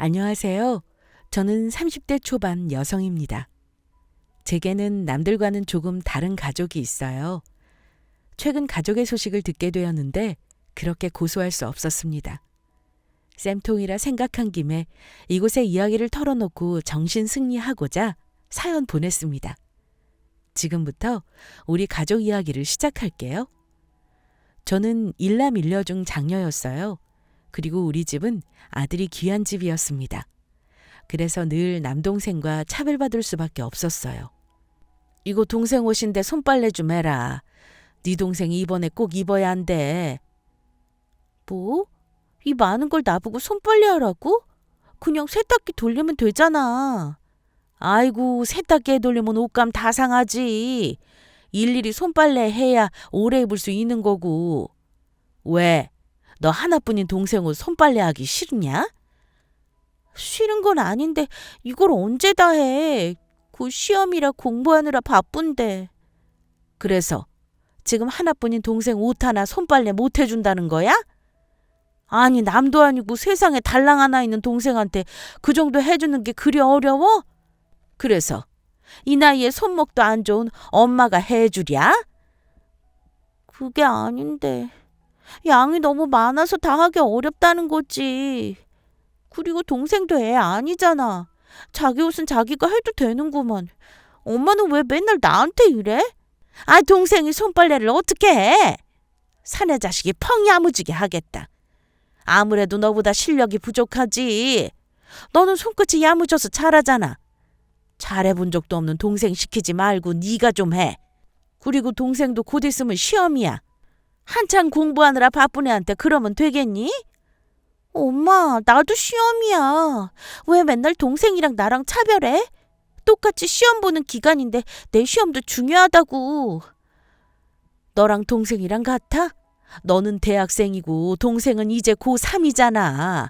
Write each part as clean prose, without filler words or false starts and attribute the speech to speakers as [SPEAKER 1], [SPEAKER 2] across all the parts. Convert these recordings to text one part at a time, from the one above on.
[SPEAKER 1] 안녕하세요. 저는 30대 초반 여성입니다. 제게는 남들과는 조금 다른 가족이 있어요. 최근 가족의 소식을 듣게 되었는데 그렇게 고소할 수 없었습니다. 쌤통이라 생각한 김에 이곳에 이야기를 털어놓고 정신 승리하고자 사연 보냈습니다. 지금부터 우리 가족 이야기를 시작할게요. 저는 일남 일녀 중 장녀였어요. 그리고 우리 집은 아들이 귀한 집이었습니다. 그래서 늘 남동생과 차별받을 수밖에 없었어요. 이거 동생 옷인데 손빨래 좀 해라. 네 동생이 이번에 꼭 입어야 한대. 뭐? 이 많은 걸 나보고 손빨래 하라고? 그냥 세탁기 돌리면 되잖아. 아이고, 세탁기에 돌리면 옷감 다 상하지. 일일이 손빨래 해야 오래 입을 수 있는 거고. 왜? 너 하나뿐인 동생 옷 손빨래 하기 싫으냐? 싫은 건 아닌데 이걸 언제 다 해. 그 시험이라 공부하느라 바쁜데. 그래서 지금 하나뿐인 동생 옷 하나 손빨래 못 해준다는 거야? 아니 남도 아니고 세상에 달랑 하나 있는 동생한테 그 정도 해주는 게 그리 어려워? 그래서 이 나이에 손목도 안 좋은 엄마가 해주랴? 그게 아닌데 양이 너무 많아서 다 하기 어렵다는 거지. 그리고 동생도 애 아니잖아. 자기 옷은 자기가 해도 되는구먼. 엄마는 왜 맨날 나한테 이래? 아, 동생이 손빨래를 어떻게 해? 사내 자식이 펑 야무지게 하겠다. 아무래도 너보다 실력이 부족하지. 너는 손끝이 야무져서 잘하잖아. 잘해본 적도 없는 동생 시키지 말고 네가 좀 해. 그리고 동생도 곧 있으면 시험이야. 한창 공부하느라 바쁜 애한테 그러면 되겠니? 엄마, 나도 시험이야. 왜 맨날 동생이랑 나랑 차별해? 똑같이 시험 보는 기간인데 내 시험도 중요하다고. 너랑 동생이랑 같아? 너는 대학생이고 동생은 이제 고3이잖아.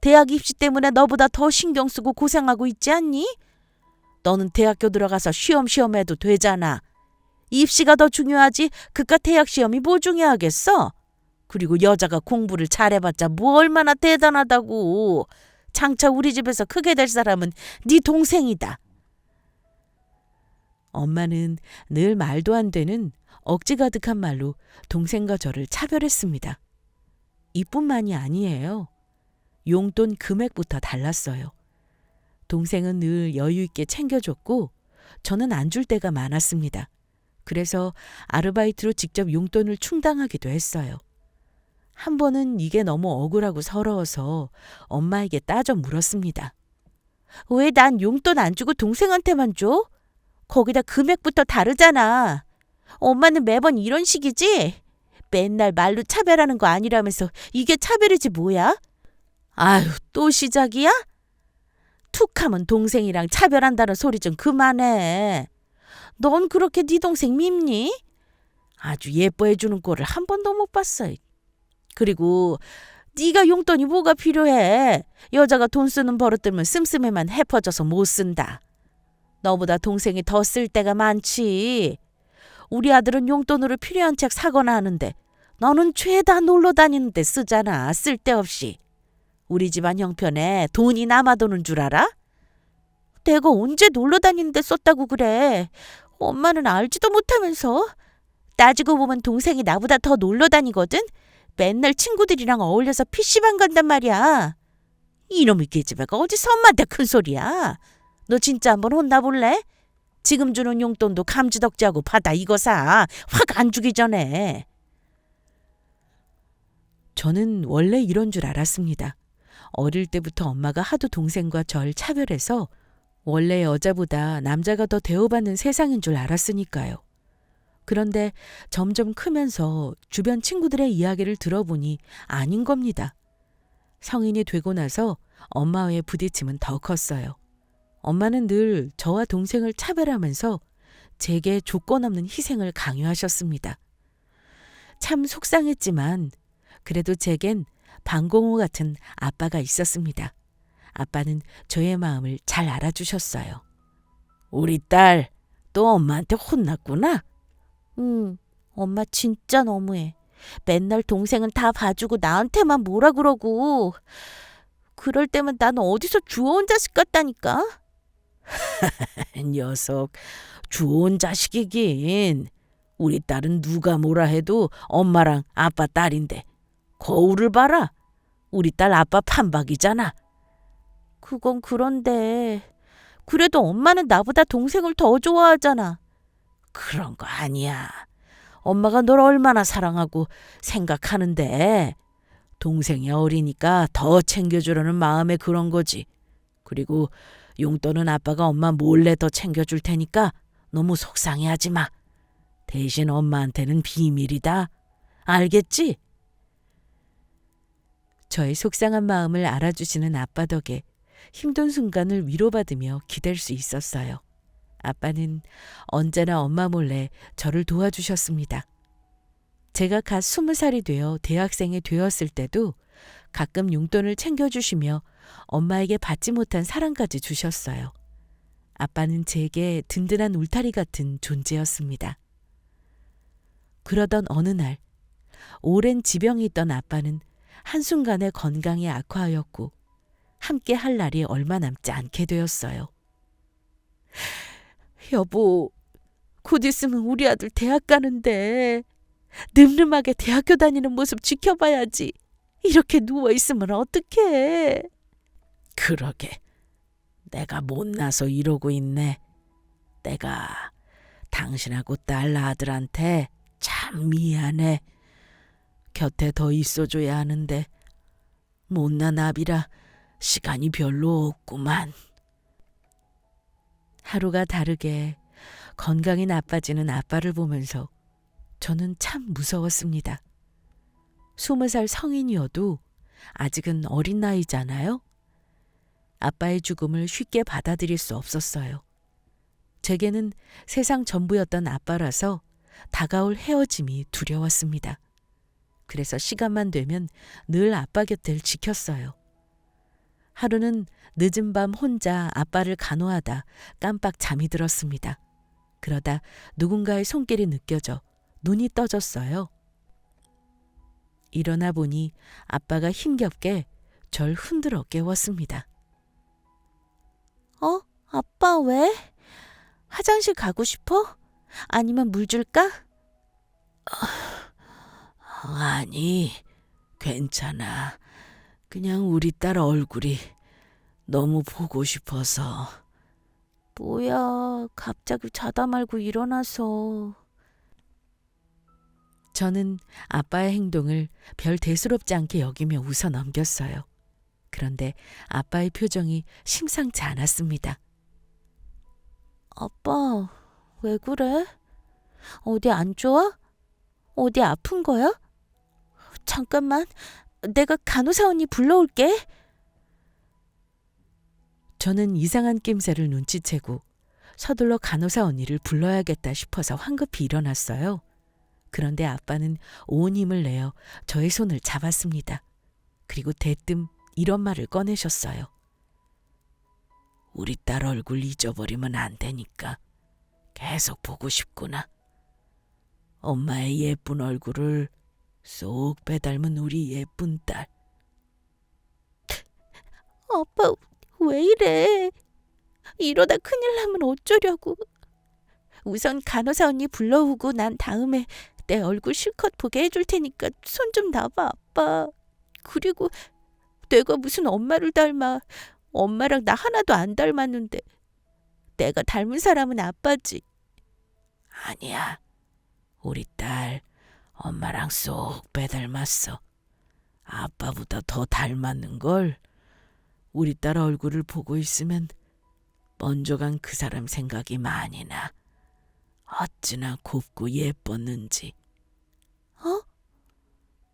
[SPEAKER 1] 대학 입시 때문에 너보다 더 신경 쓰고 고생하고 있지 않니? 너는 대학교 들어가서 시험 해도 되잖아. 입시가 더 중요하지 그깟 대학 시험이 뭐 중요하겠어? 그리고 여자가 공부를 잘해봤자 뭐 얼마나 대단하다고. 장차 우리 집에서 크게 될 사람은 네 동생이다. 엄마는 늘 말도 안 되는 억지 가득한 말로 동생과 저를 차별했습니다. 이뿐만이 아니에요. 용돈 금액부터 달랐어요. 동생은 늘 여유 있게 챙겨줬고 저는 안 줄 때가 많았습니다. 그래서 아르바이트로 직접 용돈을 충당하기도 했어요. 한 번은 이게 너무 억울하고 서러워서 엄마에게 따져 물었습니다. 왜 난 용돈 안 주고 동생한테만 줘? 거기다 금액부터 다르잖아. 엄마는 매번 이런 식이지? 맨날 말로 차별하는 거 아니라면서 이게 차별이지 뭐야? 아유, 또 시작이야? 툭하면 동생이랑 차별한다는 소리 좀 그만해. 넌 그렇게 네 동생 밉니? 아주 예뻐해주는 꼴을 한 번도 못 봤어. 그리고 네가 용돈이 뭐가 필요해. 여자가 돈 쓰는 버릇 들면 씀씀이만 헤퍼져서 못 쓴다. 너보다 동생이 더 쓸 때가 많지. 우리 아들은 용돈으로 필요한 책 사거나 하는데 너는 죄다 놀러 다니는데 쓰잖아. 쓸데없이. 우리 집안 형편에 돈이 남아도는 줄 알아? 내가 언제 놀러 다니는데 썼다고 그래. 엄마는 알지도 못하면서. 따지고 보면 동생이 나보다 더 놀러 다니거든. 맨날 친구들이랑 어울려서 PC방 간단 말이야. 이놈의 계집애가 어디서 엄마한테 큰 소리야. 너 진짜 한번 혼나볼래? 지금 주는 용돈도 감지덕지하고 받아 이거 사. 확 안 주기 전에. 저는 원래 이런 줄 알았습니다. 어릴 때부터 엄마가 하도 동생과 절 차별해서 원래 여자보다 남자가 더 대우받는 세상인 줄 알았으니까요. 그런데 점점 크면서 주변 친구들의 이야기를 들어보니 아닌 겁니다. 성인이 되고 나서 엄마와의 부딪힘은 더 컸어요. 엄마는 늘 저와 동생을 차별하면서 제게 조건 없는 희생을 강요하셨습니다. 참 속상했지만 그래도 제겐 방공호 같은 아빠가 있었습니다. 아빠는 저의 마음을 잘 알아주셨어요. 우리 딸, 또 엄마한테 혼났구나? 응, 엄마 진짜 너무해. 맨날 동생은 다 봐주고 나한테만 뭐라 그러고.
[SPEAKER 2] 그럴 때면 나는 어디서 주워온 자식 같다니까.
[SPEAKER 1] 녀석, 주온 자식이긴. 우리 딸은 누가 뭐라 해도 엄마랑 아빠 딸인데 거울을 봐라. 우리 딸 아빠 판박이잖아.
[SPEAKER 2] 그건 그런데 그래도 엄마는 나보다 동생을 더 좋아하잖아.
[SPEAKER 1] 그런 거 아니야. 엄마가 널 얼마나 사랑하고 생각하는데 동생이 어리니까 더 챙겨주려는 마음에 그런 거지. 그리고 용돈은 아빠가 엄마 몰래 더 챙겨줄 테니까 너무 속상해하지 마. 대신 엄마한테는 비밀이다. 알겠지? 저의 속상한 마음을 알아주시는 아빠 덕에 힘든 순간을 위로받으며 기댈 수 있었어요. 아빠는 언제나 엄마 몰래 저를 도와주셨습니다. 제가 갓 20살이 되어 대학생이 되었을 때도 가끔 용돈을 챙겨주시며 엄마에게 받지 못한 사랑까지 주셨어요. 아빠는 제게 든든한 울타리 같은 존재였습니다. 그러던 어느 날 오랜 지병이 있던 아빠는 한순간에 건강이 악화하였고 함께 할 날이 얼마 남지 않게 되었어요.
[SPEAKER 2] 여보, 곧 있으면 우리 아들 대학 가는데 늠름하게 대학교 다니는 모습 지켜봐야지. 이렇게 누워있으면 어떡해.
[SPEAKER 1] 그러게. 내가 못나서 이러고 있네. 내가 당신하고 딸 아들한테 참 미안해. 곁에 더 있어줘야 하는데 못난 아비라 시간이 별로 없구만. 하루가 다르게 건강이 나빠지는 아빠를 보면서 저는 참 무서웠습니다. 20살 성인이어도 아직은 어린 나이잖아요. 아빠의 죽음을 쉽게 받아들일 수 없었어요. 제게는 세상 전부였던 아빠라서 다가올 헤어짐이 두려웠습니다. 그래서 시간만 되면 늘 아빠 곁을 지켰어요. 하루는 늦은 밤 혼자 아빠를 간호하다 깜빡 잠이 들었습니다. 그러다 누군가의 손길이 느껴져 눈이 떠졌어요. 일어나 보니 아빠가 힘겹게 절 흔들어 깨웠습니다.
[SPEAKER 2] 아빠 왜? 화장실 가고 싶어? 아니면 물 줄까?
[SPEAKER 1] 아니, 괜찮아. 그냥 우리 딸 얼굴이 너무 보고 싶어서.
[SPEAKER 2] 뭐야, 갑자기 자다 말고 일어나서.
[SPEAKER 1] 저는 아빠의 행동을 별 대수롭지 않게 여기며 웃어 넘겼어요. 그런데 아빠의 표정이 심상치 않았습니다.
[SPEAKER 2] 아빠, 왜 그래? 어디 안 좋아? 어디 아픈 거야? 잠깐만, 내가 간호사 언니 불러올게.
[SPEAKER 1] 저는 이상한 낌새를 눈치채고 서둘러 간호사 언니를 불러야겠다 싶어서 황급히 일어났어요. 그런데 아빠는 온 힘을 내어 저의 손을 잡았습니다. 그리고 대뜸 이런 말을 꺼내셨어요. 우리 딸 얼굴 잊어버리면 안 되니까 계속 보고 싶구나. 엄마의 예쁜 얼굴을 쏙 빼닮은 우리 예쁜 딸.
[SPEAKER 2] 아빠, 왜 이래? 이러다 큰일 나면 어쩌려고. 우선 간호사 언니 불러오고 난 다음에 내 얼굴 실컷 보게 해줄 테니까 손 좀 놔봐, 아빠. 그리고 내가 무슨 엄마를 닮아. 엄마랑 나 하나도 안 닮았는데. 내가 닮은 사람은 아빠지.
[SPEAKER 1] 아니야. 우리 딸 엄마랑 쏙 빼닮았어. 아빠보다 더 닮았는걸. 우리 딸 얼굴을 보고 있으면 먼저 간 그 사람 생각이 많이 나. 어찌나 곱고 예뻤는지.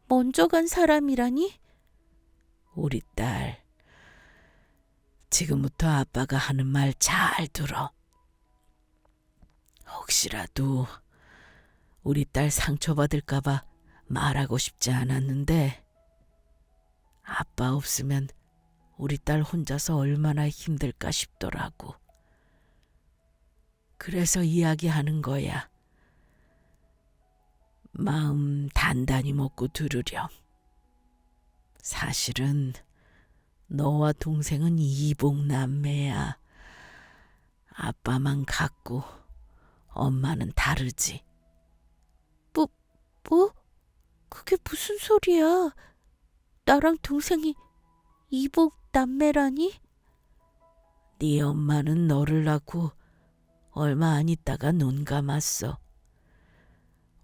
[SPEAKER 2] 먼저 간 사람이라니?
[SPEAKER 1] 우리 딸, 지금부터 아빠가 하는 말 잘 들어. 혹시라도 우리 딸 상처받을까 봐 말하고 싶지 않았는데 아빠 없으면 우리 딸 혼자서 얼마나 힘들까 싶더라고. 그래서 이야기하는 거야. 마음 단단히 먹고 들으렴. 사실은 너와 동생은 이복남매야. 아빠만 같고 엄마는 다르지.
[SPEAKER 2] 뭐? 그게 무슨 소리야? 나랑 동생이 이복 남매라니?
[SPEAKER 1] 네 엄마는 너를 낳고 얼마 안 있다가 눈 감았어.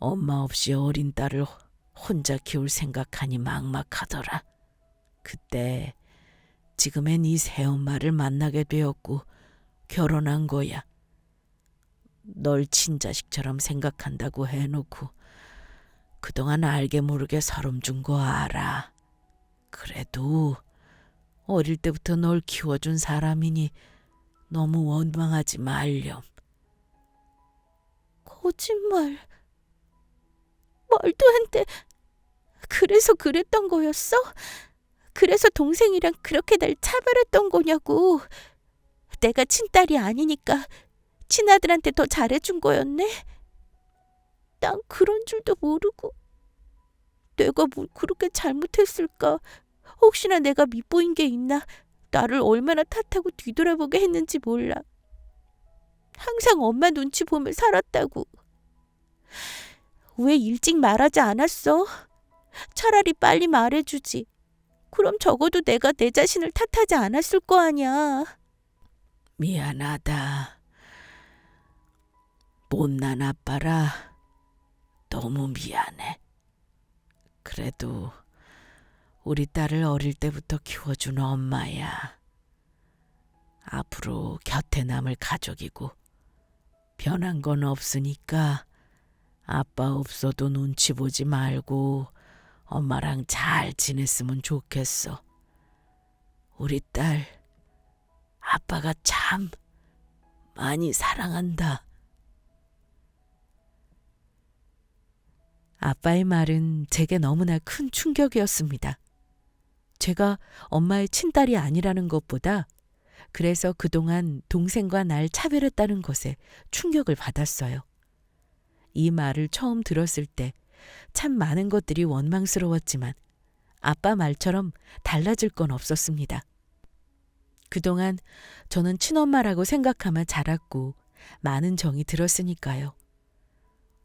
[SPEAKER 1] 엄마 없이 어린 딸을 혼자 키울 생각하니 막막하더라. 그때 지금의 네 새엄마를 만나게 되었고 결혼한 거야. 널 친자식처럼 생각한다고 해놓고 그동안 알게 모르게 서름 준 거 알아. 그래도 어릴 때부터 널 키워준 사람이니 너무 원망하지 말렴.
[SPEAKER 2] 거짓말. 말도 안 돼. 그래서 그랬던 거였어? 그래서 동생이랑 그렇게 날 차별했던 거냐고. 내가 친딸이 아니니까 친아들한테 더 잘해준 거였네? 난 그런 줄도 모르고. 내가 뭘 그렇게 잘못했을까? 혹시나 내가 밉보인 게 있나? 나를 얼마나 탓하고 뒤돌아보게 했는지 몰라. 항상 엄마 눈치 보며 살았다고. 왜 일찍 말하지 않았어? 차라리 빨리 말해주지. 그럼 적어도 내가 내 자신을 탓하지 않았을 거 아니야.
[SPEAKER 1] 미안하다. 못난 아빠라 너무 미안해. 그래도 우리 딸을 어릴 때부터 키워준 엄마야. 앞으로 곁에 남을 가족이고 변한 건 없으니까 아빠 없어도 눈치 보지 말고 엄마랑 잘 지냈으면 좋겠어. 우리 딸 아빠가 참 많이 사랑한다. 아빠의 말은 제게 너무나 큰 충격이었습니다. 제가 엄마의 친딸이 아니라는 것보다 그래서 그동안 동생과 날 차별했다는 것에 충격을 받았어요. 이 말을 처음 들었을 때 참 많은 것들이 원망스러웠지만 아빠 말처럼 달라질 건 없었습니다. 그동안 저는 친엄마라고 생각하며 자랐고 많은 정이 들었으니까요.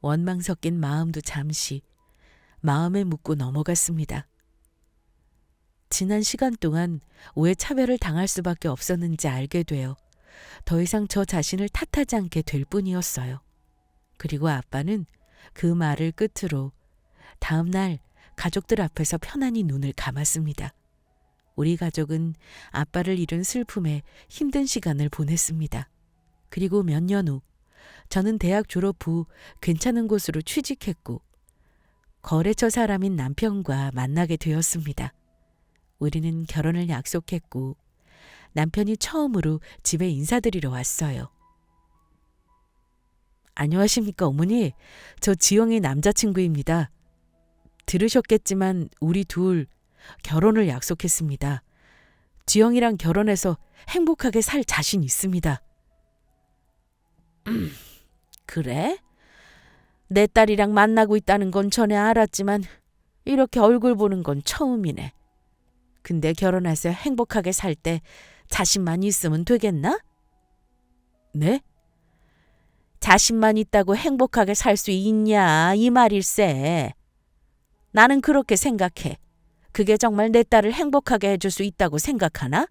[SPEAKER 1] 원망 섞인 마음도 잠시 마음에 묻고 넘어갔습니다. 지난 시간 동안 왜 차별을 당할 수밖에 없었는지 알게 되어 더 이상 저 자신을 탓하지 않게 될 뿐이었어요. 그리고 아빠는 그 말을 끝으로 다음 날 가족들 앞에서 편안히 눈을 감았습니다. 우리 가족은 아빠를 잃은 슬픔에 힘든 시간을 보냈습니다. 그리고 몇 년 후 저는 대학 졸업 후 괜찮은 곳으로 취직했고 거래처 사람인 남편과 만나게 되었습니다. 우리는 결혼을 약속했고 남편이 처음으로 집에 인사드리러 왔어요. 안녕하십니까 어머니. 저 지영의 남자친구입니다. 들으셨겠지만 우리 둘 결혼을 약속했습니다. 지영이랑 결혼해서 행복하게 살 자신 있습니다. 그래? 내 딸이랑 만나고 있다는 건 전에 알았지만 이렇게 얼굴 보는 건 처음이네. 근데 결혼해서 행복하게 살 때 자신만 있으면 되겠나? 네? 자신만 있다고 행복하게 살 수 있냐 이 말일세. 나는 그렇게 생각해. 그게 정말 내 딸을 행복하게 해줄 수 있다고 생각하나?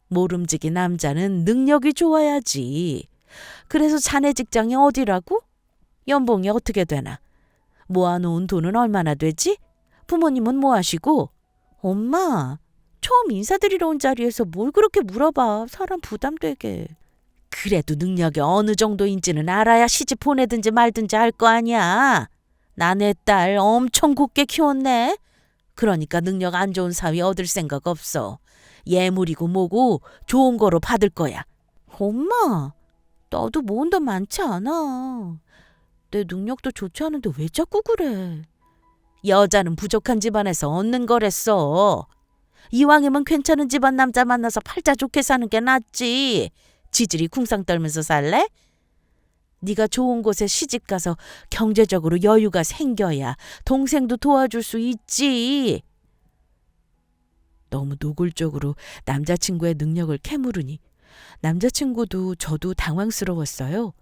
[SPEAKER 1] 모름지기 남자는 능력이 좋아야지. 그래서 자네 직장이 어디라고? 연봉이 어떻게 되나? 모아놓은 돈은 얼마나 되지? 부모님은 뭐 하시고? 엄마, 처음 인사드리러 온 자리에서 뭘 그렇게 물어봐. 사람 부담되게. 그래도 능력이 어느 정도인지는 알아야 시집 보내든지 말든지 할 거 아니야. 나 내 딸 엄청 곱게 키웠네. 그러니까 능력 안 좋은 사위 얻을 생각 없어. 예물이고 뭐고 좋은 거로 받을 거야. 엄마, 나도 모은 돈 많지 않아. 내 능력도 좋지 않은데 왜 자꾸 그래. 여자는 부족한 집안에서 얻는 거랬어. 이왕이면 괜찮은 집안 남자 만나서 팔자 좋게 사는 게 낫지. 지질이 궁상 떨면서 살래? 네가 좋은 곳에 시집가서 경제적으로 여유가 생겨야 동생도 도와줄 수 있지. 너무 노골적으로 남자친구의 능력을 캐물으니 남자친구도 저도 당황스러웠어요.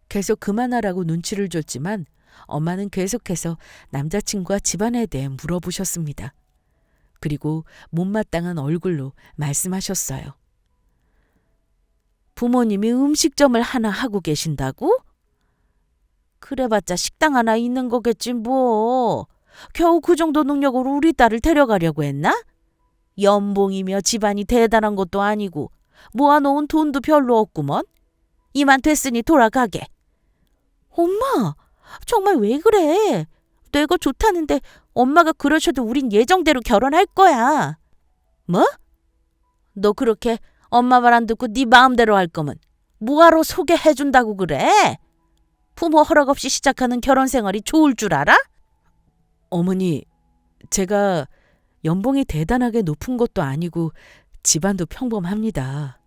[SPEAKER 1] 계속 그만하라고 눈치를 줬지만 엄마는 계속해서 남자친구와 집안에 대해 물어보셨습니다. 그리고 못마땅한 얼굴로 말씀하셨어요. 부모님이 음식점을 하나 하고 계신다고? 그래봤자 식당 하나 있는 거겠지 뭐. 겨우 그 정도 능력으로 우리 딸을 데려가려고 했나? 연봉이며 집안이 대단한 것도 아니고 모아놓은 돈도 별로 없구먼. 이만 됐으니 돌아가게. 엄마, 정말 왜 그래? 내가 좋다는데 엄마가 그러셔도 우린 예정대로 결혼할 거야. 뭐? 너 그렇게 엄마 말 안 듣고 네 마음대로 할 거면 뭐하러 소개해준다고 그래? 부모 허락 없이 시작하는 결혼 생활이 좋을 줄 알아? 어머니, 제가 연봉이 대단하게 높은 것도 아니고 집안도 평범합니다.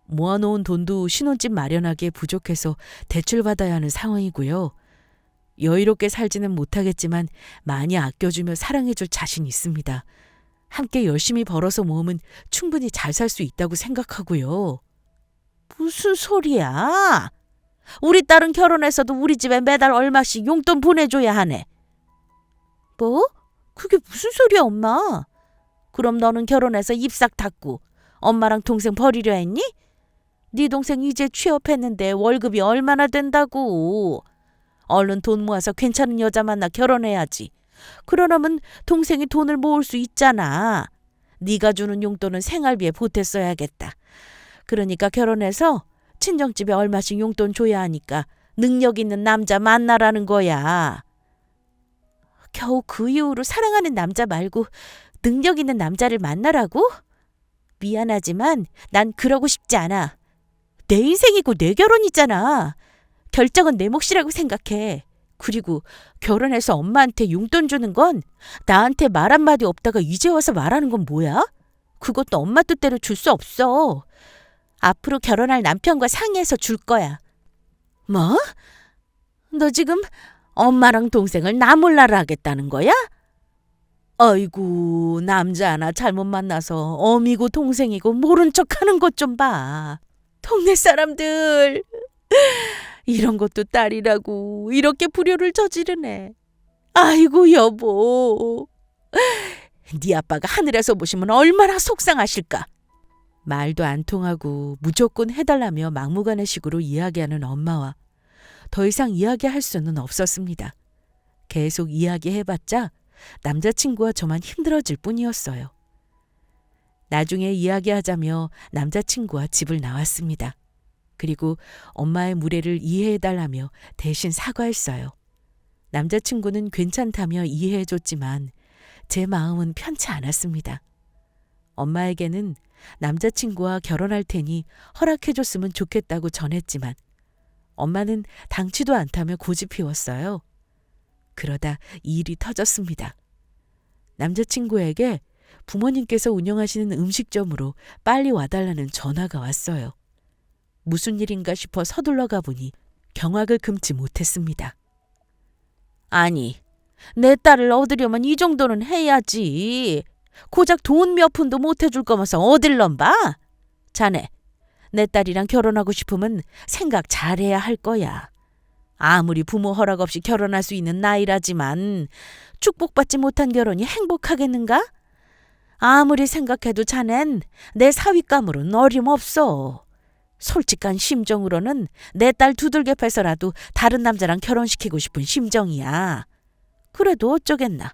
[SPEAKER 1] 모아놓은 돈도 신혼집 마련하기에 부족해서 대출받아야 하는 상황이고요. 여유롭게 살지는 못하겠지만 많이 아껴주며 사랑해줄 자신 있습니다. 함께 열심히 벌어서 모으면 충분히 잘 살 수 있다고 생각하고요. 무슨 소리야? 우리 딸은 결혼해서도 우리 집에 매달 얼마씩 용돈 보내줘야 하네. 뭐? 그게 무슨 소리야, 엄마? 그럼 너는 결혼해서 입싹 닫고 엄마랑 동생 버리려 했니? 네 동생 이제 취업했는데 월급이 얼마나 된다고. 얼른 돈 모아서 괜찮은 여자 만나 결혼해야지. 그러려면 동생이 돈을 모을 수 있잖아. 네가 주는 용돈은 생활비에 보태 써야겠다. 그러니까 결혼해서 친정집에 얼마씩 용돈 줘야 하니까 능력 있는 남자 만나라는 거야. 겨우 그 이후로 사랑하는 남자 말고 능력 있는 남자를 만나라고? 미안하지만 난 그러고 싶지 않아. 내 인생이고 내 결혼이잖아. 결정은 내 몫이라고 생각해. 그리고 결혼해서 엄마한테 용돈 주는 건 나한테 말 한마디 없다가 이제 와서 말하는 건 뭐야? 그것도 엄마 뜻대로 줄 수 없어. 앞으로 결혼할 남편과 상의해서 줄 거야. 뭐? 너 지금 엄마랑 동생을 나 몰라라 하겠다는 거야? 아이고, 남자 하나 잘못 만나서 어미고 동생이고 모른 척하는 것 좀 봐. 동네 사람들 이런 것도 딸이라고 이렇게 불효를 저지르네. 아이고 여보, 네 아빠가 하늘에서 보시면 얼마나 속상하실까. 말도 안 통하고 무조건 해달라며 막무가내식으로 이야기하는 엄마와 더 이상 이야기할 수는 없었습니다. 계속 이야기해봤자 남자친구와 저만 힘들어질 뿐이었어요. 나중에 이야기하자며 남자친구와 집을 나왔습니다. 그리고 엄마의 무례를 이해해달라며 대신 사과했어요. 남자친구는 괜찮다며 이해해줬지만 제 마음은 편치 않았습니다. 엄마에게는 남자친구와 결혼할 테니 허락해줬으면 좋겠다고 전했지만 엄마는 당치도 않다며 고집 피웠어요. 그러다 일이 터졌습니다. 남자친구에게 부모님께서 운영하시는 음식점으로 빨리 와달라는 전화가 왔어요. 무슨 일인가 싶어 서둘러 가보니 경악을 금치 못했습니다. 아니, 내 딸을 얻으려면 이 정도는 해야지. 고작 돈 몇 푼도 못 해줄 거면서 어딜 넘봐? 자네, 내 딸이랑 결혼하고 싶으면 생각 잘해야 할 거야. 아무리 부모 허락 없이 결혼할 수 있는 나이라지만 축복받지 못한 결혼이 행복하겠는가? 아무리 생각해도 자넨 내 사윗감으로는 어림없어. 솔직한 심정으로는 내 딸 두들겨 패서라도 다른 남자랑 결혼시키고 싶은 심정이야. 그래도 어쩌겠나.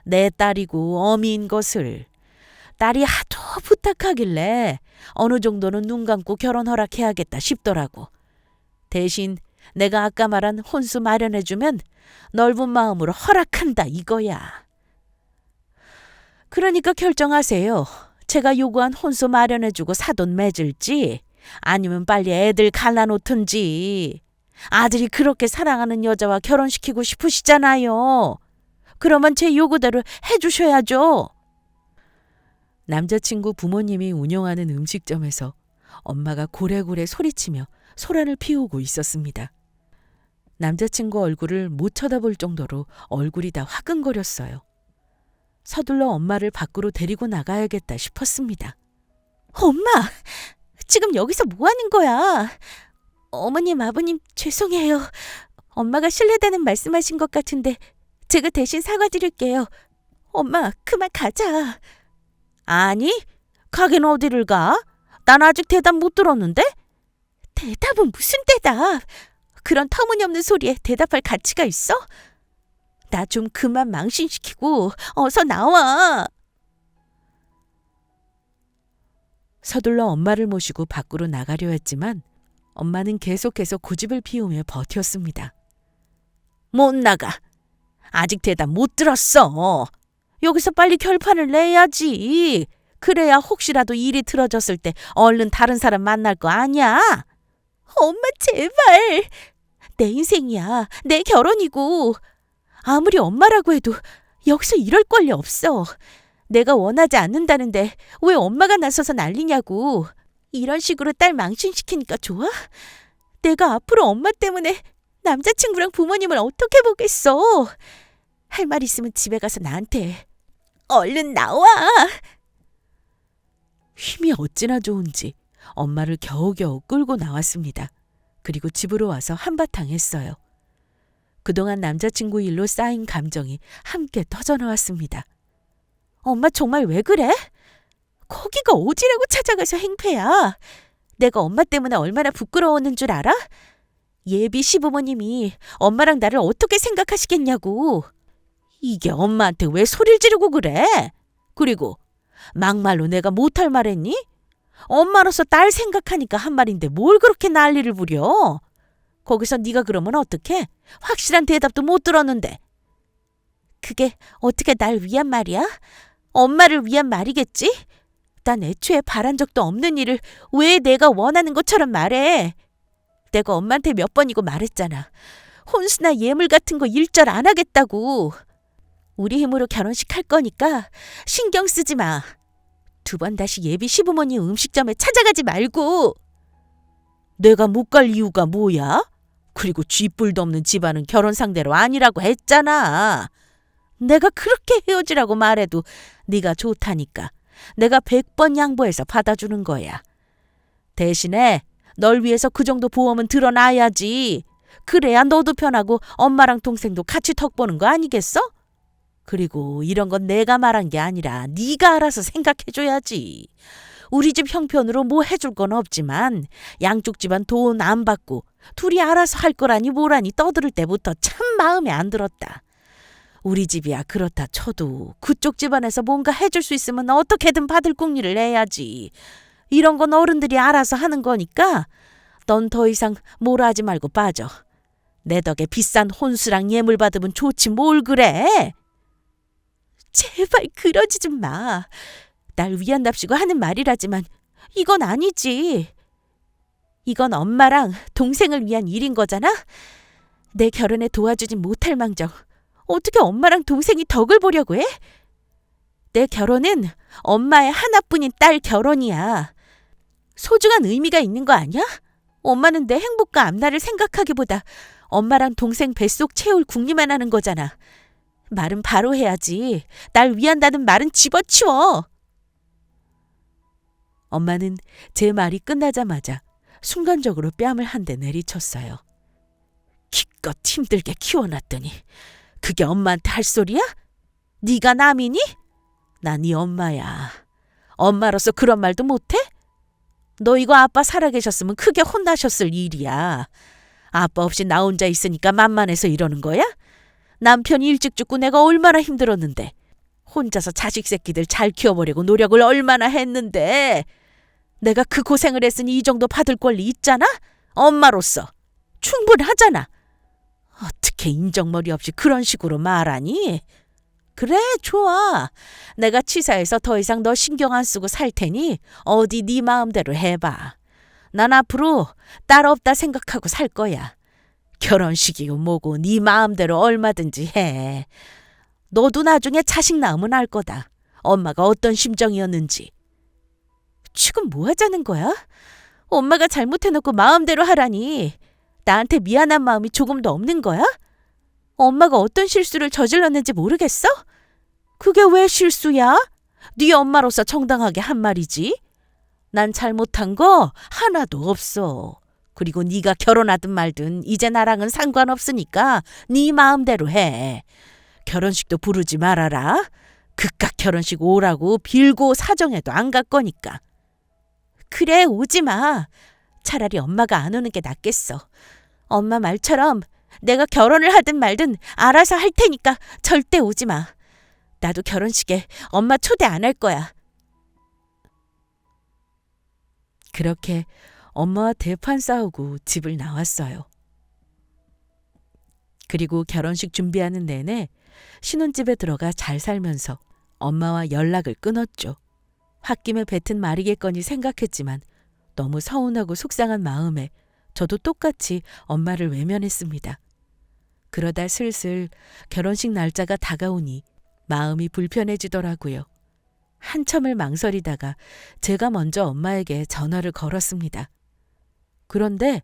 [SPEAKER 1] 내 딸이고 어미인 것을. 딸이 하도 부탁하길래 어느 정도는 눈 감고 결혼 허락해야겠다 싶더라고. 대신 내가 아까 말한 혼수 마련해주면 넓은 마음으로 허락한다 이거야. 그러니까 결정하세요. 제가 요구한 혼수 마련해주고 사돈 맺을지 아니면 빨리 애들 갈라놓든지. 아들이 그렇게 사랑하는 여자와 결혼시키고 싶으시잖아요. 그러면 제 요구대로 해주셔야죠. 남자친구 부모님이 운영하는 음식점에서 엄마가 고래고래 소리치며 소란을 피우고 있었습니다. 남자친구 얼굴을 못 쳐다볼 정도로 얼굴이 다 화끈거렸어요. 서둘러 엄마를 밖으로 데리고 나가야겠다 싶었습니다.
[SPEAKER 2] 엄마, 지금 여기서 뭐 하는 거야? 어머님, 아버님, 죄송해요. 엄마가 실례되는 말씀하신 것 같은데 제가 대신 사과드릴게요. 엄마, 그만 가자. 아니, 가긴 어디를 가? 난 아직 대답 못 들었는데? 대답은 무슨 대답? 그런 터무니없는 소리에 대답할 가치가 있어? 나 좀 그만 망신시키고 어서 나와.
[SPEAKER 1] 서둘러 엄마를 모시고 밖으로 나가려 했지만 엄마는 계속해서 고집을 피우며 버텼습니다.
[SPEAKER 2] 못 나가. 아직 대답 못 들었어. 여기서 빨리 결판을 내야지. 그래야 혹시라도 일이 틀어졌을 때 얼른 다른 사람 만날 거 아니야? 엄마, 제발. 내 인생이야. 내 결혼이고. 아무리 엄마라고 해도 여기서 이럴 권리 없어. 내가 원하지 않는다는데 왜 엄마가 나서서 난리냐고. 이런 식으로 딸 망신시키니까 좋아? 내가 앞으로 엄마 때문에 남자친구랑 부모님을 어떻게 보겠어? 할 말 있으면 집에 가서 나한테. 얼른 나와.
[SPEAKER 1] 힘이 어찌나 좋은지 엄마를 겨우겨우 끌고 나왔습니다. 그리고 집으로 와서 한바탕 했어요. 그동안 남자친구 일로 쌓인 감정이 함께 터져나왔습니다.
[SPEAKER 2] 엄마, 정말 왜 그래? 거기가 어디라고 찾아가서 행패야. 내가 엄마 때문에 얼마나 부끄러웠는 줄 알아? 예비 시부모님이 엄마랑 나를 어떻게 생각하시겠냐고. 이게 엄마한테 왜 소리를 지르고 그래? 그리고 막말로 내가 못할 말 했니? 엄마로서 딸 생각하니까 한 말인데 뭘 그렇게 난리를 부려? 거기서 네가 그러면 어떡해? 확실한 대답도 못 들었는데. 그게 어떻게 날 위한 말이야? 엄마를 위한 말이겠지? 난 애초에 바란 적도 없는 일을 왜 내가 원하는 것처럼 말해? 내가 엄마한테 몇 번이고 말했잖아. 혼수나 예물 같은 거 일절 안 하겠다고. 우리 힘으로 결혼식 할 거니까 신경 쓰지 마. 2번 다시 예비 시부모님 음식점에 찾아가지 말고. 내가 못 갈 이유가 뭐야? 그리고 쥐뿔도 없는 집안은 결혼 상대로 아니라고 했잖아. 내가 그렇게 헤어지라고 말해도 네가 좋다니까 내가 100번 양보해서 받아주는 거야. 대신에 널 위해서 그 정도 보험은 들어놔야지. 그래야 너도 편하고 엄마랑 동생도 같이 턱 보는 거 아니겠어? 그리고 이런 건 내가 말한 게 아니라 네가 알아서 생각해줘야지. 우리 집 형편으로 뭐 해줄 건 없지만 양쪽 집안 돈 안 받고 둘이 알아서 할 거라니 뭐라니 떠들을 때부터 참 마음에 안 들었다. 우리 집이야 그렇다 쳐도 그쪽 집안에서 뭔가 해줄 수 있으면 어떻게든 받을 궁리를 해야지. 이런 건 어른들이 알아서 하는 거니까 넌 더 이상 뭐라 하지 말고 빠져. 내 덕에 비싼 혼수랑 예물 받으면 좋지 뭘 그래. 제발 그러지 좀 마. 날 위한답시고 하는 말이라지만 이건 아니지. 이건 엄마랑 동생을 위한 일인 거잖아. 내 결혼에 도와주진 못할 망정 어떻게 엄마랑 동생이 덕을 보려고 해? 내 결혼은 엄마의 하나뿐인 딸 결혼이야. 소중한 의미가 있는 거 아니야? 엄마는 내 행복과 앞날을 생각하기보다 엄마랑 동생 뱃속 채울 궁리만 하는 거잖아. 말은 바로 해야지. 날 위한다는 말은 집어치워.
[SPEAKER 1] 엄마는 제 말이 끝나자마자 순간적으로 뺨을 한 대 내리쳤어요.
[SPEAKER 2] 기껏 힘들게 키워놨더니 그게 엄마한테 할 소리야? 네가 남이니? 나 네 엄마야. 엄마로서 그런 말도 못해? 너 이거 아빠 살아계셨으면 크게 혼나셨을 일이야. 아빠 없이 나 혼자 있으니까 만만해서 이러는 거야? 남편이 일찍 죽고 내가 얼마나 힘들었는데. 혼자서 자식 새끼들 잘 키워보려고 노력을 얼마나 했는데. 내가 그 고생을 했으니 이 정도 받을 권리 있잖아? 엄마로서. 충분하잖아. 어떻게 인정머리 없이 그런 식으로 말하니? 그래, 좋아. 내가 치사해서 더 이상 너 신경 안 쓰고 살 테니 어디 네 마음대로 해봐. 난 앞으로 딸 없다 생각하고 살 거야. 결혼식이고 뭐고 네 마음대로 얼마든지 해. 너도 나중에 자식 낳으면 알 거다. 엄마가 어떤 심정이었는지. 지금 뭐 하자는 거야? 엄마가 잘못해놓고 마음대로 하라니. 나한테 미안한 마음이 조금도 없는 거야? 엄마가 어떤 실수를 저질렀는지 모르겠어? 그게 왜 실수야? 네 엄마로서 정당하게 한 말이지. 난 잘못한 거 하나도 없어. 그리고 네가 결혼하든 말든 이제 나랑은 상관없으니까 네 마음대로 해. 결혼식도 부르지 말아라. 그깟 결혼식 오라고 빌고 사정해도 안 갈 거니까. 그래, 오지 마. 차라리 엄마가 안 오는 게 낫겠어. 엄마 말처럼 내가 결혼을 하든 말든 알아서 할 테니까 절대 오지 마. 나도 결혼식에 엄마 초대 안 할 거야.
[SPEAKER 1] 그렇게 엄마와 대판 싸우고 집을 나왔어요. 그리고 결혼식 준비하는 내내 신혼집에 들어가 잘 살면서 엄마와 연락을 끊었죠. 홧김에 뱉은 말이겠거니 생각했지만 너무 서운하고 속상한 마음에 저도 똑같이 엄마를 외면했습니다. 그러다 슬슬 결혼식 날짜가 다가오니 마음이 불편해지더라고요. 한참을 망설이다가 제가 먼저 엄마에게 전화를 걸었습니다. 그런데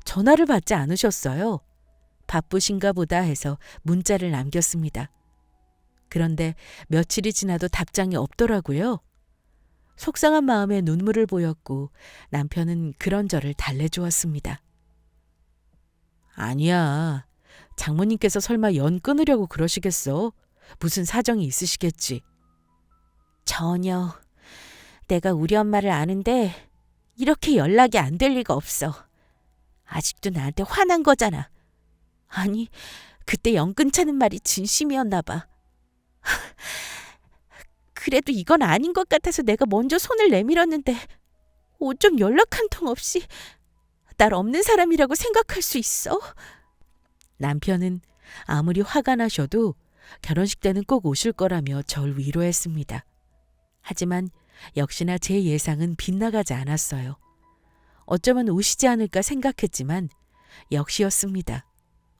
[SPEAKER 1] 전화를 받지 않으셨어요. 바쁘신가 보다 해서 문자를 남겼습니다. 그런데 며칠이 지나도 답장이 없더라고요. 속상한 마음에 눈물을 보였고 남편은 그런 저를 달래주었습니다. 아니야. 장모님께서 설마 연 끊으려고 그러시겠어? 무슨 사정이 있으시겠지.
[SPEAKER 2] 전혀. 내가 우리 엄마를 아는데 이렇게 연락이 안 될 리가 없어. 아직도 나한테 화난 거잖아. 아니, 그때 연 끊자는 말이 진심이었나 봐. 그래도 이건 아닌 것 같아서 내가 먼저 손을 내밀었는데 어쩜 연락 한 통 없이 날 없는 사람이라고 생각할 수 있어?
[SPEAKER 1] 남편은 아무리 화가 나셔도 결혼식 때는 꼭 오실 거라며 절 위로했습니다. 하지만 역시나 제 예상은 빗나가지 않았어요. 어쩌면 오시지 않을까 생각했지만 역시였습니다.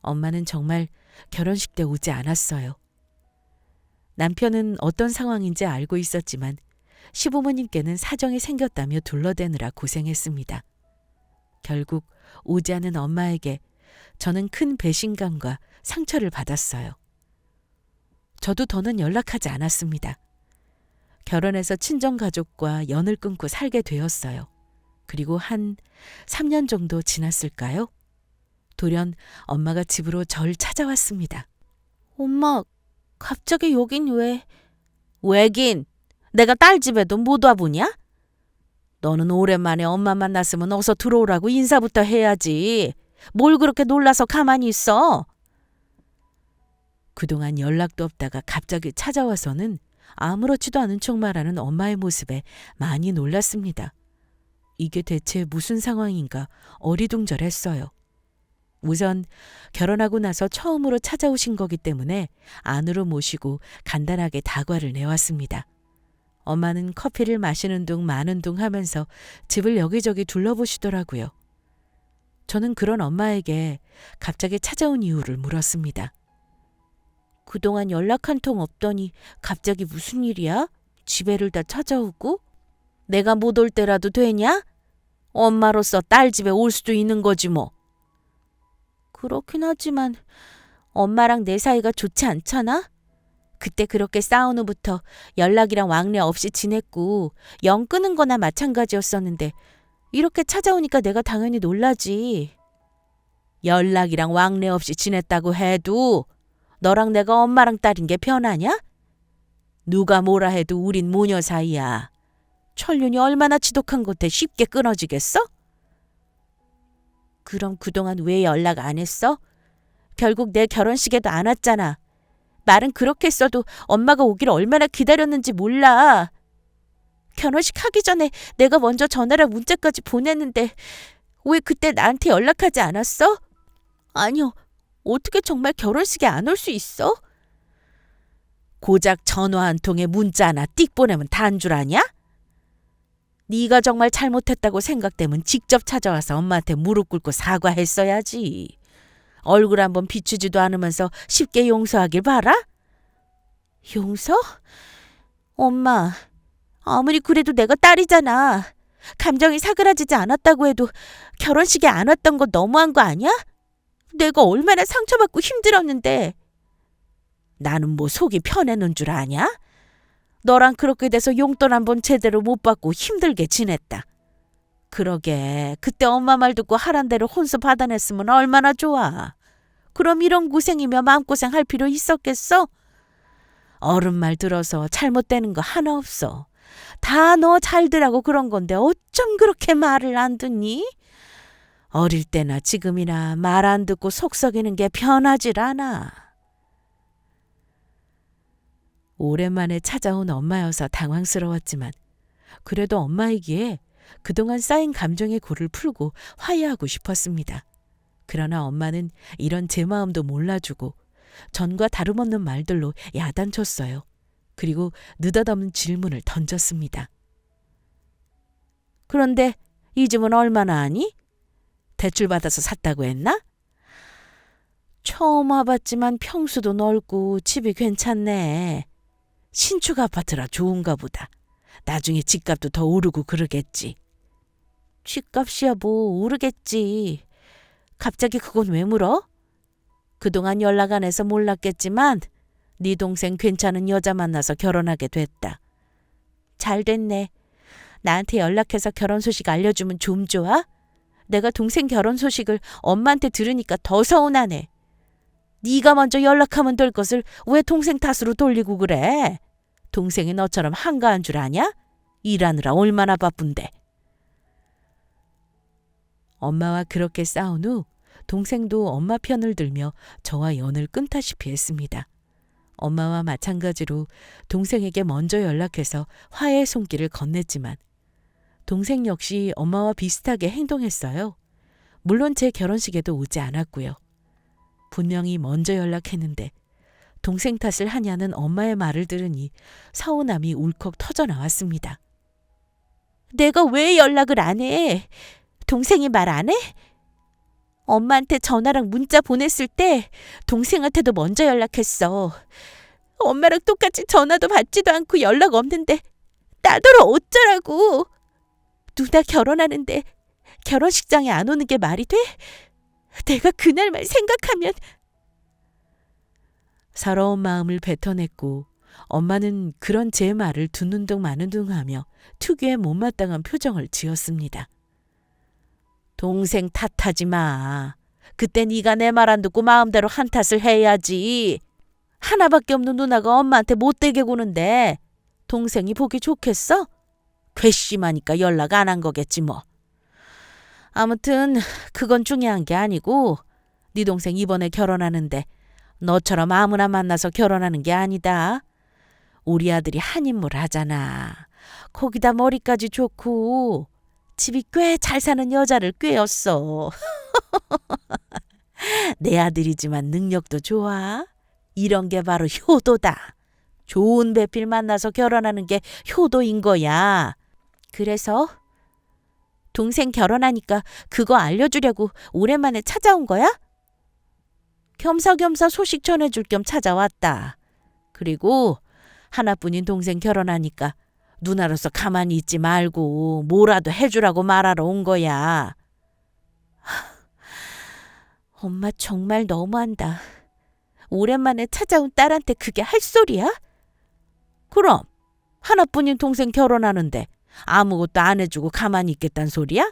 [SPEAKER 1] 엄마는 정말 결혼식 때 오지 않았어요. 남편은 어떤 상황인지 알고 있었지만 시부모님께는 사정이 생겼다며 둘러대느라 고생했습니다. 결국 오지 않은 엄마에게 저는 큰 배신감과 상처를 받았어요. 저도 더는 연락하지 않았습니다. 결혼해서 친정가족과 연을 끊고 살게 되었어요. 그리고 한 3년 정도 지났을까요? 돌연 엄마가 집으로 절 찾아왔습니다.
[SPEAKER 2] 엄마, 갑자기 여긴 왜? 왜긴? 내가 딸 집에도 못 와보냐? 너는 오랜만에 엄마 만났으면 어서 들어오라고 인사부터 해야지. 뭘 그렇게 놀라서 가만히 있어?
[SPEAKER 1] 그동안 연락도 없다가 갑자기 찾아와서는 아무렇지도 않은 척 말하는 엄마의 모습에 많이 놀랐습니다. 이게 대체 무슨 상황인가 어리둥절했어요. 우선 결혼하고 나서 처음으로 찾아오신 거기 때문에 안으로 모시고 간단하게 다과를 내왔습니다. 엄마는 커피를 마시는 둥 마는 둥 하면서 집을 여기저기 둘러보시더라고요. 저는 그런 엄마에게 갑자기 찾아온 이유를 물었습니다.
[SPEAKER 2] 그동안 연락 한 통 없더니 갑자기 무슨 일이야? 집에를 다 찾아오고? 내가 못 올 때라도 되냐? 엄마로서 딸 집에 올 수도 있는 거지 뭐. 그렇긴 하지만 엄마랑 내 사이가 좋지 않잖아? 그때 그렇게 싸운 후부터 연락이랑 왕래 없이 지냈고 연 끊은 거나 마찬가지였었는데 이렇게 찾아오니까 내가 당연히 놀라지. 연락이랑 왕래 없이 지냈다고 해도 너랑 내가 엄마랑 딸인 게 변하냐? 누가 뭐라 해도 우린 모녀 사이야. 천륜이 얼마나 지독한 것에 쉽게 끊어지겠어? 그럼 그동안 왜 연락 안 했어? 결국 내 결혼식에도 안 왔잖아. 말은 그렇게 했어도 엄마가 오기를 얼마나 기다렸는지 몰라. 결혼식 하기 전에 내가 먼저 전화랑 문자까지 보냈는데 왜 그때 나한테 연락하지 않았어? 아니요. 어떻게 정말 결혼식에 안 올 수 있어? 고작 전화 한 통에 문자 하나 띡 보내면 다인 줄 아냐? 네가 정말 잘못했다고 생각되면 직접 찾아와서 엄마한테 무릎 꿇고 사과했어야지. 얼굴 한번 비추지도 않으면서 쉽게 용서하길 바라? 용서? 엄마, 아무리 그래도 내가 딸이잖아. 감정이 사그라지지 않았다고 해도 결혼식에 안 왔던 거 너무한 거 아니야? 내가 얼마나 상처받고 힘들었는데. 나는 뭐 속이 편했는 줄 아냐? 너랑 그렇게 돼서 용돈 한 번 제대로 못 받고 힘들게 지냈다. 그러게 그때 엄마 말 듣고 하란 대로 혼수 받아냈으면 얼마나 좋아. 그럼 이런 고생이며 마음고생 할 필요 있었겠어? 어른 말 들어서 잘못되는 거 하나 없어. 다 너 잘되라고 그런 건데 어쩜 그렇게 말을 안 듣니? 어릴 때나 지금이나 말 안 듣고 속 썩이는 게 편하질 않아.
[SPEAKER 1] 오랜만에 찾아온 엄마여서 당황스러웠지만 그래도 엄마이기에 그동안 쌓인 감정의 골을 풀고 화해하고 싶었습니다. 그러나 엄마는 이런 제 마음도 몰라주고 전과 다름없는 말들로 야단쳤어요. 그리고 느닷없는 질문을 던졌습니다.
[SPEAKER 2] 그런데 이 집은 얼마나 하니? 대출 받아서 샀다고 했나? 처음 와봤지만 평수도 넓고 집이 괜찮네. 신축 아파트라 좋은가 보다. 나중에 집값도 더 오르고 그러겠지. 집값이야 뭐 오르겠지. 갑자기 그건 왜 물어? 그동안 연락 안 해서 몰랐겠지만 네 동생 괜찮은 여자 만나서 결혼하게 됐다. 잘 됐네. 나한테 연락해서 결혼 소식 알려주면 좀 좋아? 내가 동생 결혼 소식을 엄마한테 들으니까 더 서운하네. 네가 먼저 연락하면 될 것을 왜 동생 탓으로 돌리고 그래? 동생이 너처럼 한가한 줄 아냐? 일하느라 얼마나 바쁜데.
[SPEAKER 1] 엄마와 그렇게 싸운 후 동생도 엄마 편을 들며 저와 연을 끊다시피 했습니다. 엄마와 마찬가지로 동생에게 먼저 연락해서 화해의 손길을 건넸지만 동생 역시 엄마와 비슷하게 행동했어요. 물론 제 결혼식에도 오지 않았고요. 분명히 먼저 연락했는데 동생 탓을 하냐는 엄마의 말을 들으니 서운함이 울컥 터져나왔습니다.
[SPEAKER 2] 내가 왜 연락을 안 해? 동생이 말 안 해? 엄마한테 전화랑 문자 보냈을 때 동생한테도 먼저 연락했어. 엄마랑 똑같이 전화도 받지도 않고 연락 없는데 나더러 어쩌라고. 누나 결혼하는데 결혼식장에 안 오는 게 말이 돼? 내가 그날만 생각하면.
[SPEAKER 1] 서러운 마음을 뱉어냈고 엄마는 그런 제 말을 듣는 둥 마는 둥 하며 특유의 못마땅한 표정을 지었습니다.
[SPEAKER 2] 동생 탓하지 마. 그때 네가 내 말 안 듣고 마음대로 한 탓을 해야지. 하나밖에 없는 누나가 엄마한테 못되게 구는데 동생이 보기 좋겠어? 괘씸하니까 연락 안 한 거겠지 뭐. 아무튼 그건 중요한 게 아니고 네 동생 이번에 결혼하는데 너처럼 아무나 만나서 결혼하는 게 아니다. 우리 아들이 한 인물 하잖아. 거기다 머리까지 좋고 집이 꽤 잘 사는 여자를 꿰었어. 내 아들이지만 능력도 좋아. 이런 게 바로 효도다. 좋은 배필 만나서 결혼하는 게 효도인 거야. 그래서 동생 결혼하니까 그거 알려주려고 오랜만에 찾아온 거야? 겸사겸사 소식 전해줄 겸 찾아왔다. 그리고 하나뿐인 동생 결혼하니까 누나로서 가만히 있지 말고 뭐라도 해주라고 말하러 온 거야. 엄마 정말 너무한다. 오랜만에 찾아온 딸한테 그게 할 소리야? 그럼 하나뿐인 동생 결혼하는데 아무것도 안 해주고 가만히 있겠단 소리야?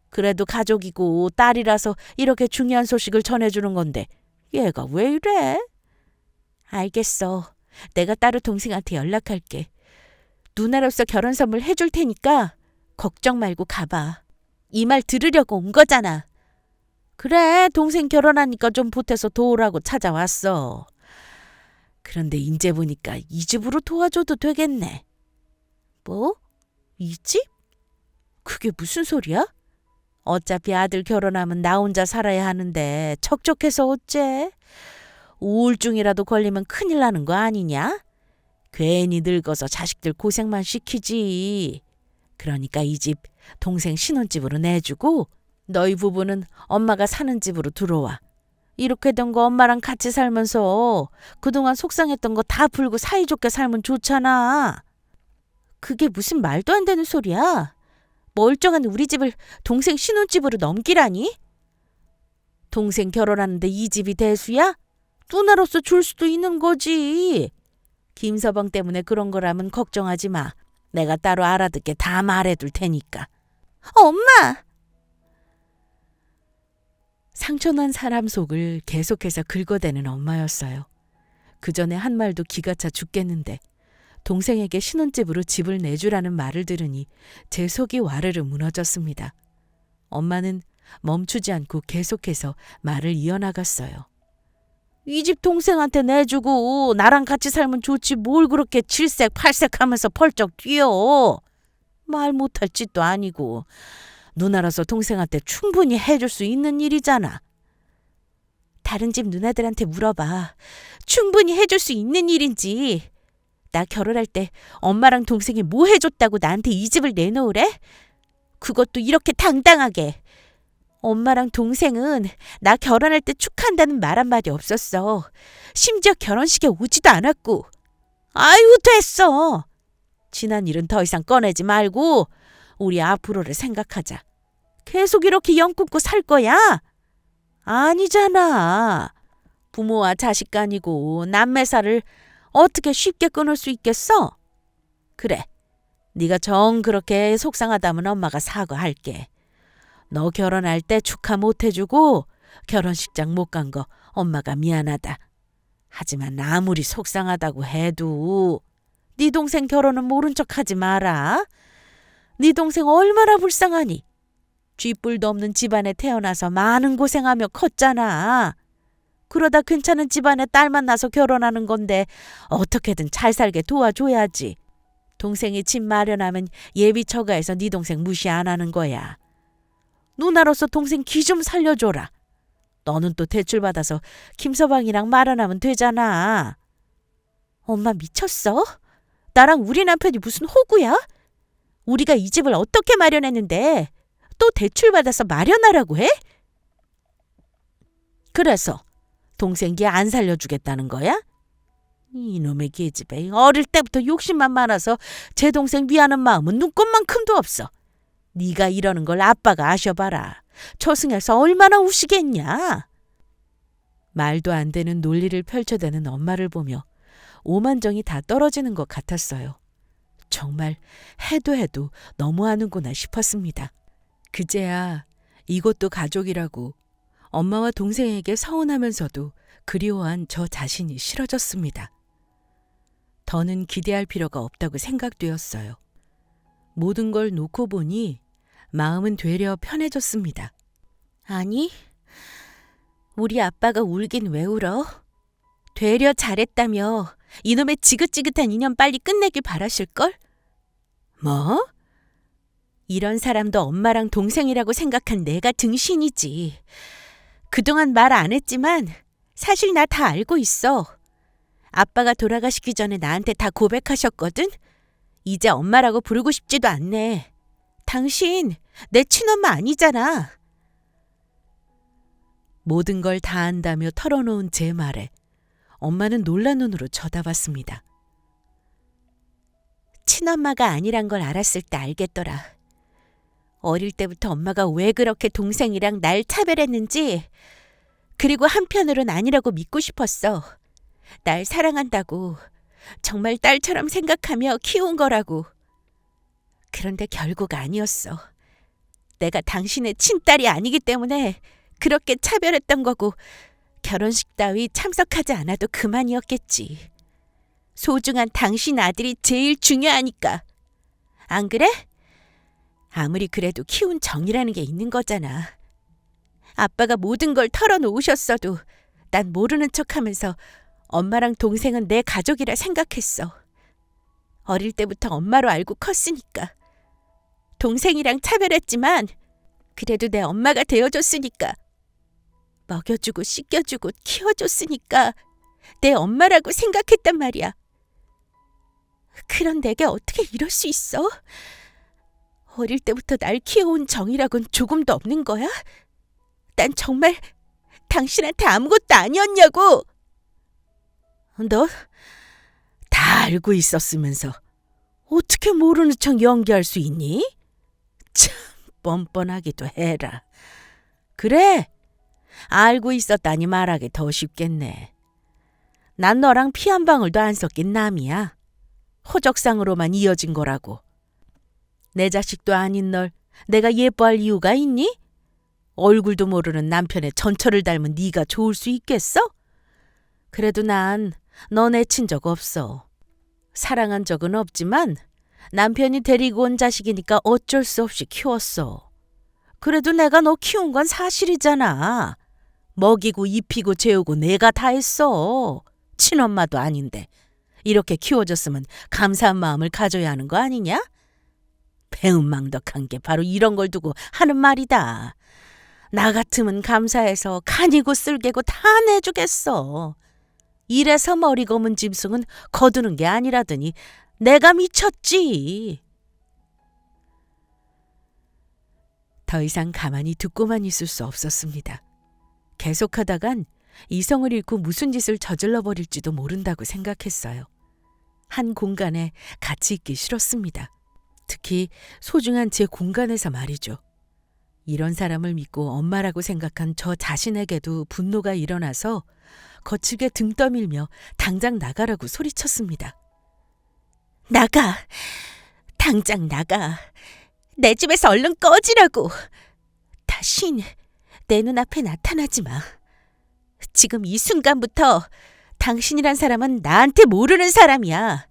[SPEAKER 2] 그래도 가족이고 딸이라서 이렇게 중요한 소식을 전해주는 건데 얘가 왜 이래? 알겠어. 내가 따로 동생한테 연락할게. 누나로서 결혼 선물 해줄 테니까 걱정 말고 가봐. 이 말 들으려고 온 거잖아. 그래, 동생 결혼하니까 좀 보태서 도우라고 찾아왔어. 그런데 인제 보니까 이 집으로 도와줘도 되겠네. 뭐? 이 집? 그게 무슨 소리야? 어차피 아들 결혼하면 나 혼자 살아야 하는데 척척해서 어째? 우울증이라도 걸리면 큰일 나는 거 아니냐? 괜히 늙어서 자식들 고생만 시키지. 그러니까 이 집 동생 신혼집으로 내주고 너희 부부는 엄마가 사는 집으로 들어와. 이렇게 된 거 엄마랑 같이 살면서 그동안 속상했던 거 다 풀고 사이좋게 살면 좋잖아. 그게 무슨 말도 안 되는 소리야. 멀쩡한 우리 집을 동생 신혼집으로 넘기라니? 동생 결혼하는데 이 집이 대수야? 누나로서 줄 수도 있는 거지. 김서방 때문에 그런 거라면 걱정하지 마. 내가 따로 알아듣게 다 말해둘 테니까. 엄마!
[SPEAKER 1] 상처난 사람 속을 계속해서 긁어대는 엄마였어요. 그 전에 한 말도 기가 차 죽겠는데 동생에게 신혼집으로 집을 내주라는 말을 들으니 제 속이 와르르 무너졌습니다. 엄마는 멈추지 않고 계속해서 말을 이어나갔어요.
[SPEAKER 2] 이 집 동생한테 내주고 나랑 같이 살면 좋지 뭘 그렇게 칠색팔색하면서 펄쩍 뛰어. 말 못할 짓도 아니고 누나라서 동생한테 충분히 해줄 수 있는 일이잖아. 다른 집 누나들한테 물어봐. 충분히 해줄 수 있는 일인지. 나 결혼할 때 엄마랑 동생이 뭐 해줬다고 나한테 이 집을 내놓으래? 그것도 이렇게 당당하게. 엄마랑 동생은 나 결혼할 때 축하한다는 말 한마디 없었어. 심지어 결혼식에 오지도 않았고. 아유, 됐어. 지난 일은 더 이상 꺼내지 말고 우리 앞으로를 생각하자. 계속 이렇게 영 굽고 살 거야? 아니잖아. 부모와 자식 간이고 남매살을 어떻게 쉽게 끊을 수 있겠어? 그래, 네가 정 그렇게 속상하다면 엄마가 사과할게. 너 결혼할 때 축하 못 해주고 결혼식장 못 간 거 엄마가 미안하다. 하지만 아무리 속상하다고 해도 네 동생 결혼은 모른 척하지 마라. 네 동생 얼마나 불쌍하니? 쥐뿔도 없는 집안에 태어나서 많은 고생하며 컸잖아. 그러다 괜찮은 집안에 딸만 나서 결혼하는 건데 어떻게든 잘 살게 도와줘야지. 동생이 집 마련하면 예비 처가에서 네 동생 무시 안 하는 거야. 누나로서 동생 기 좀 살려줘라. 너는 또 대출받아서 김서방이랑 마련하면 되잖아. 엄마 미쳤어? 나랑 우리 남편이 무슨 호구야? 우리가 이 집을 어떻게 마련했는데 또 대출받아서 마련하라고 해? 그래서 동생 기 안 살려주겠다는 거야? 이놈의 계집애 어릴 때부터 욕심만 많아서 제 동생 위하는 마음은 눈꽃만큼도 없어. 네가 이러는 걸 아빠가 아셔봐라. 초승에서 얼마나 우시겠냐. 말도 안 되는 논리를 펼쳐대는 엄마를 보며 오만정이 다 떨어지는 것 같았어요. 정말 해도 너무하는구나 싶었습니다. 그제야 이것도 가족이라고 엄마와 동생에게 서운하면서도 그리워한 저 자신이 싫어졌습니다. 더는 기대할 필요가 없다고 생각되었어요. 모든 걸 놓고 보니 마음은 되려 편해졌습니다. 아니, 우리 아빠가 울긴 왜 울어? 되려 잘했다며 이놈의 지긋지긋한 인연 빨리 끝내길 바라실걸? 뭐? 이런 사람도 엄마랑 동생이라고 생각한 내가 등신이지. 그동안 말 안 했지만 사실 나 다 알고 있어. 아빠가 돌아가시기 전에 나한테 다 고백하셨거든? 이제 엄마라고 부르고 싶지도 않네. 당신 내 친엄마 아니잖아. 모든 걸 다 안다며 털어놓은 제 말에 엄마는 놀란 눈으로 쳐다봤습니다. 친엄마가 아니란 걸 알았을 때 알겠더라. 어릴 때부터 엄마가 왜 그렇게 동생이랑 날 차별했는지, 그리고 한편으론 아니라고 믿고 싶었어. 날 사랑한다고, 정말 딸처럼 생각하며 키운 거라고. 그런데 결국 아니었어. 내가 당신의 친딸이 아니기 때문에 그렇게 차별했던 거고 결혼식 따위 참석하지 않아도 그만이었겠지. 소중한 당신 아들이 제일 중요하니까. 안 그래? 아무리 그래도 키운 정이라는 게 있는 거잖아. 아빠가 모든 걸 털어놓으셨어도 난 모르는 척하면서 엄마랑 동생은 내 가족이라 생각했어. 어릴 때부터 엄마로 알고 컸으니까. 동생이랑 차별했지만 그래도 내 엄마가 되어줬으니까. 먹여주고 씻겨주고 키워줬으니까 내 엄마라고 생각했단 말이야. 그런 내게 어떻게 이럴 수 있어? 어릴 때부터 날 키워온 정이라곤 조금도 없는 거야? 난 정말 당신한테 아무것도 아니었냐고. 너 다 알고 있었으면서 어떻게 모르는 척 연기할 수 있니? 참 뻔뻔하기도 해라. 그래, 알고 있었다니 말하기 더 쉽겠네.
[SPEAKER 1] 난 너랑 피 한 방울도 안 섞인 남이야. 호적상으로만 이어진 거라고. 내 자식도 아닌 널 내가 예뻐할 이유가 있니? 얼굴도 모르는 남편의 전처를 닮은 네가 좋을 수 있겠어? 그래도 난 너 내친 적 없어. 사랑한 적은 없지만 남편이 데리고 온 자식이니까 어쩔 수 없이 키웠어. 그래도 내가 너 키운 건 사실이잖아. 먹이고 입히고 재우고 내가 다 했어. 친엄마도 아닌데. 이렇게 키워줬으면 감사한 마음을 가져야 하는 거 아니냐? 배은망덕한 게 바로 이런 걸 두고 하는 말이다. 나 같으면 감사해서 간이고 쓸개고 다 내주겠어. 이래서 머리 검은 짐승은 거두는 게 아니라더니 내가 미쳤지. 더 이상 가만히 듣고만 있을 수 없었습니다. 계속하다간 이성을 잃고 무슨 짓을 저질러 버릴지도 모른다고 생각했어요. 한 공간에 같이 있기 싫었습니다. 특히 소중한 제 공간에서 말이죠. 이런 사람을 믿고 엄마라고 생각한 저 자신에게도 분노가 일어나서 거칠게 등 떠밀며 당장 나가라고 소리쳤습니다.
[SPEAKER 2] 나가. 당장 나가. 내 집에서 얼른 꺼지라고. 다신 내 눈앞에 나타나지 마. 지금 이 순간부터 당신이란 사람은 나한테 모르는 사람이야.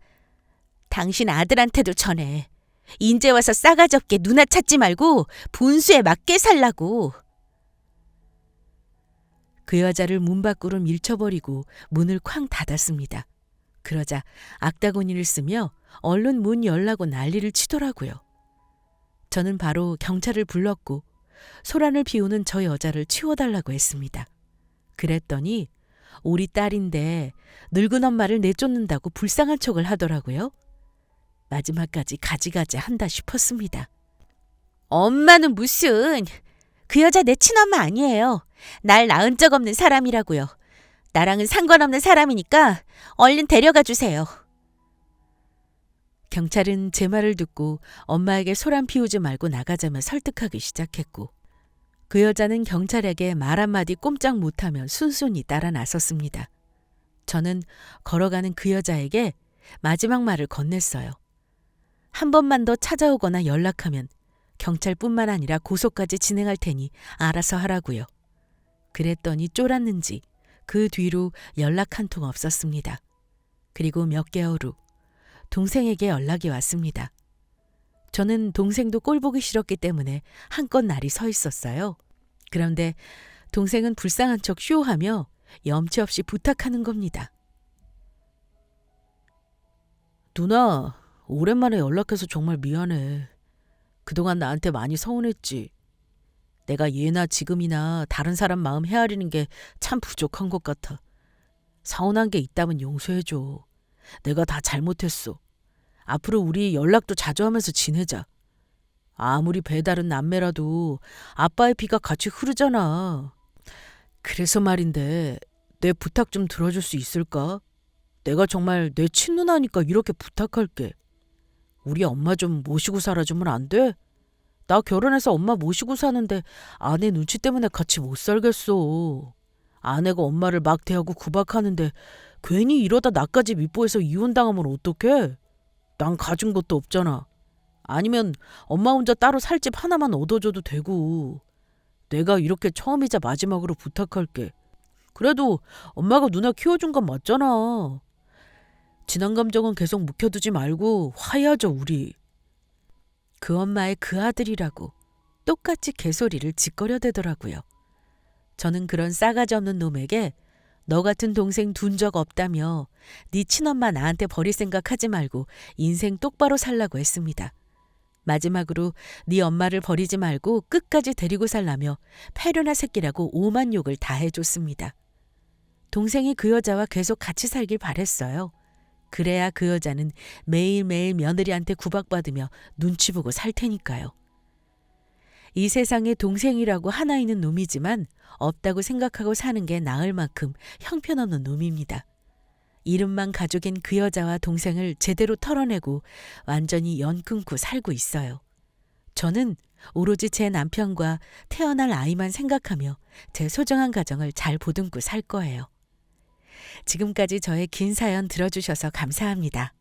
[SPEAKER 2] 당신 아들한테도 전해. 인제 와서 싸가지 없게 누나 찾지 말고 분수에 맞게 살라고.
[SPEAKER 1] 그 여자를 문 밖으로 밀쳐버리고 문을 쾅 닫았습니다. 그러자 악다구니를 쓰며 얼른 문 열라고 난리를 치더라고요. 저는 바로 경찰을 불렀고 소란을 피우는 저 여자를 치워달라고 했습니다. 그랬더니 우리 딸인데 늙은 엄마를 내쫓는다고 불쌍한 척을 하더라고요. 마지막까지 가지가지 한다 싶었습니다.
[SPEAKER 2] 엄마는 무슨. 그 여자 내 친엄마 아니에요. 날 낳은 적 없는 사람이라고요. 나랑은 상관없는 사람이니까 얼른 데려가 주세요.
[SPEAKER 1] 경찰은 제 말을 듣고 엄마에게 소란 피우지 말고 나가자며 설득하기 시작했고 그 여자는 경찰에게 말 한마디 꼼짝 못하며 순순히 따라 나섰습니다. 저는 걸어가는 그 여자에게 마지막 말을 건넸어요. 한 번만 더 찾아오거나 연락하면 경찰뿐만 아니라 고소까지 진행할 테니 알아서 하라고요. 그랬더니 쫄았는지 그 뒤로 연락 한 통 없었습니다. 그리고 몇 개월 후 동생에게 연락이 왔습니다. 저는 동생도 꼴 보기 싫었기 때문에 한껏 날이 서 있었어요. 그런데 동생은 불쌍한 척 쇼하며 염치 없이 부탁하는 겁니다. 누나, 오랜만에 연락해서 정말 미안해. 그동안 나한테 많이 서운했지. 내가 예나 지금이나 다른 사람 마음 헤아리는 게 참 부족한 것 같아. 서운한 게 있다면 용서해줘. 내가 다 잘못했어. 앞으로 우리 연락도 자주 하면서 지내자. 아무리 배다른 남매라도 아빠의 피가 같이 흐르잖아. 그래서 말인데 내 부탁 좀 들어줄 수 있을까? 내가 정말 내 친누나니까 이렇게 부탁할게. 우리 엄마 좀 모시고 살아주면 안 돼? 나 결혼해서 엄마 모시고 사는데 아내 눈치 때문에 같이 못 살겠어. 아내가 엄마를 막 대하고 구박하는데 괜히 이러다 나까지 밉보해서 이혼당하면 어떡해? 난 가진 것도 없잖아. 아니면 엄마 혼자 따로 살 집 하나만 얻어줘도 되고. 내가 이렇게 처음이자 마지막으로 부탁할게. 그래도 엄마가 누나 키워준 건 맞잖아. 지난 감정은 계속 묵혀두지 말고 화해하자 우리. 그 엄마의 그 아들이라고 똑같이 개소리를 짓거려대더라고요. 저는 그런 싸가지 없는 놈에게 너 같은 동생 둔 적 없다며 네 친엄마 나한테 버릴 생각하지 말고 인생 똑바로 살라고 했습니다. 마지막으로 네 엄마를 버리지 말고 끝까지 데리고 살라며 패륜아 새끼라고 오만 욕을 다 해줬습니다. 동생이 그 여자와 계속 같이 살길 바랬어요. 그래야 그 여자는 매일매일 며느리한테 구박받으며 눈치 보고 살 테니까요. 이 세상에 동생이라고 하나 있는 놈이지만 없다고 생각하고 사는 게 나을 만큼 형편없는 놈입니다. 이름만 가족인 그 여자와 동생을 제대로 털어내고 완전히 연 끊고 살고 있어요. 저는 오로지 제 남편과 태어날 아이만 생각하며 제 소중한 가정을 잘 보듬고 살 거예요. 지금까지 저의 긴 사연 들어주셔서 감사합니다.